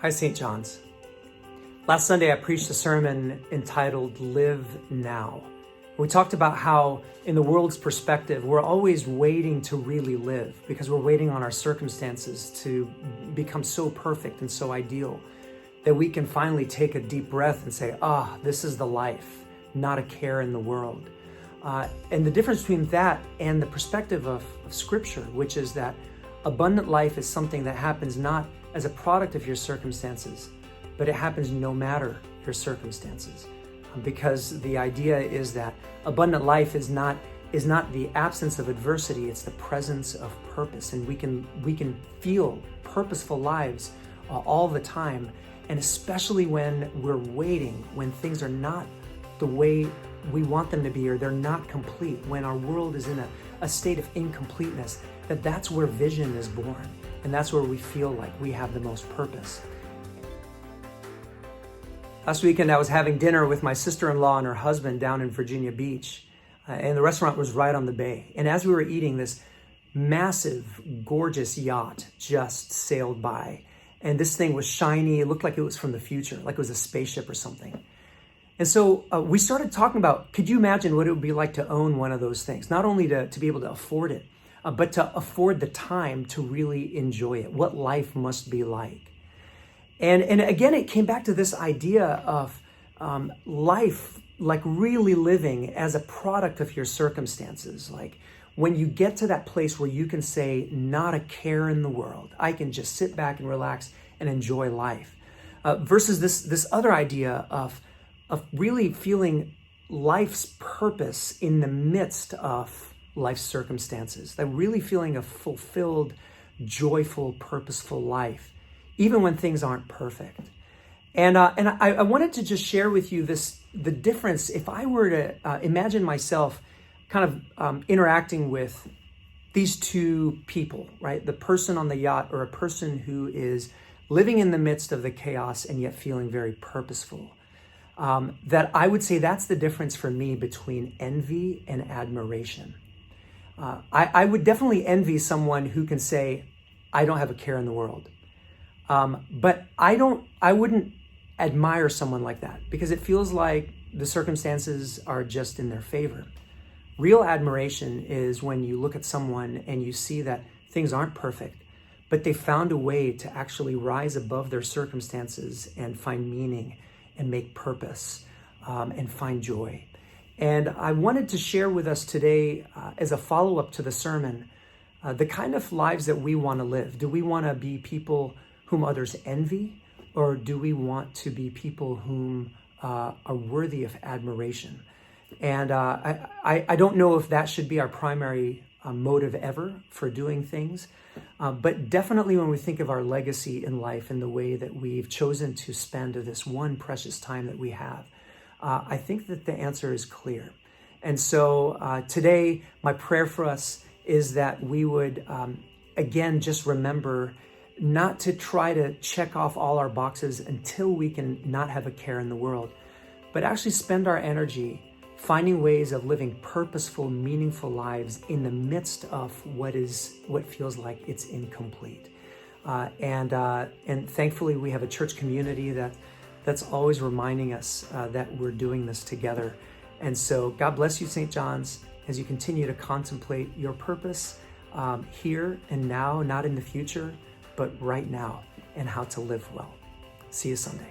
Hi, St. John's. Last Sunday, I preached a sermon entitled Live Now. We talked about how, in the world's perspective, we're always waiting to really live because we're waiting on our circumstances to become so perfect and so ideal that we can finally take a deep breath and say, this is the life, not a care in the world. And the difference between that and the perspective of Scripture, which is that abundant life is something that happens not as a product of your circumstances, but it happens no matter your circumstances. Because the idea is that abundant life is not the absence of adversity, it's the presence of purpose. And we can feel purposeful lives all the time, and especially when we're waiting, when things are not the way we want them to be, or they're not complete, when our world is in a state of incompleteness, that's where vision is born, and that's where we feel like we have the most purpose. Last weekend, I was having dinner with my sister-in-law and her husband down in Virginia Beach, and the restaurant was right on the bay. And as we were eating, this massive, gorgeous yacht just sailed by. And this thing was shiny. It looked like it was from the future, like it was a spaceship or something. And so we started talking about, could you imagine what it would be like to own one of those things? Not only to be able to afford it, but to afford the time to really enjoy it, what life must be like. And again, it came back to this idea of life, like really living as a product of your circumstances. Like when you get to that place where you can say, not a care in the world, I can just sit back and relax and enjoy life. Versus this other idea of really feeling life's purpose in the midst of life's circumstances, like really feeling a fulfilled, joyful, purposeful life, even when things aren't perfect. And I wanted to just share with you the difference. If I were to imagine myself kind of interacting with these two people, right? The person on the yacht, or a person who is living in the midst of the chaos and yet feeling very purposeful. That I would say that's the difference for me between envy and admiration. I would definitely envy someone who can say, I don't have a care in the world. But I wouldn't admire someone like that because it feels like the circumstances are just in their favor. Real admiration is when you look at someone and you see that things aren't perfect, but they found a way to actually rise above their circumstances and find meaning and make purpose and find joy. And I wanted to share with us today, as a follow-up to the sermon, the kind of lives that we want to live. Do we want to be people whom others envy, or do we want to be people whom are worthy of admiration? And I don't know if that should be our primary motive ever for doing things, but definitely when we think of our legacy in life and the way that we've chosen to spend this one precious time that we have, I think that the answer is clear. And so today, my prayer for us is that we would, again, just remember not to try to check off all our boxes until we can not have a care in the world, but actually spend our energy finding ways of living purposeful, meaningful lives in the midst of what feels like it's incomplete. And thankfully, we have a church community that's always reminding us that we're doing this together. And so God bless you, St. John's, as you continue to contemplate your purpose here and now, not in the future, but right now, and how to live well. See you Sunday.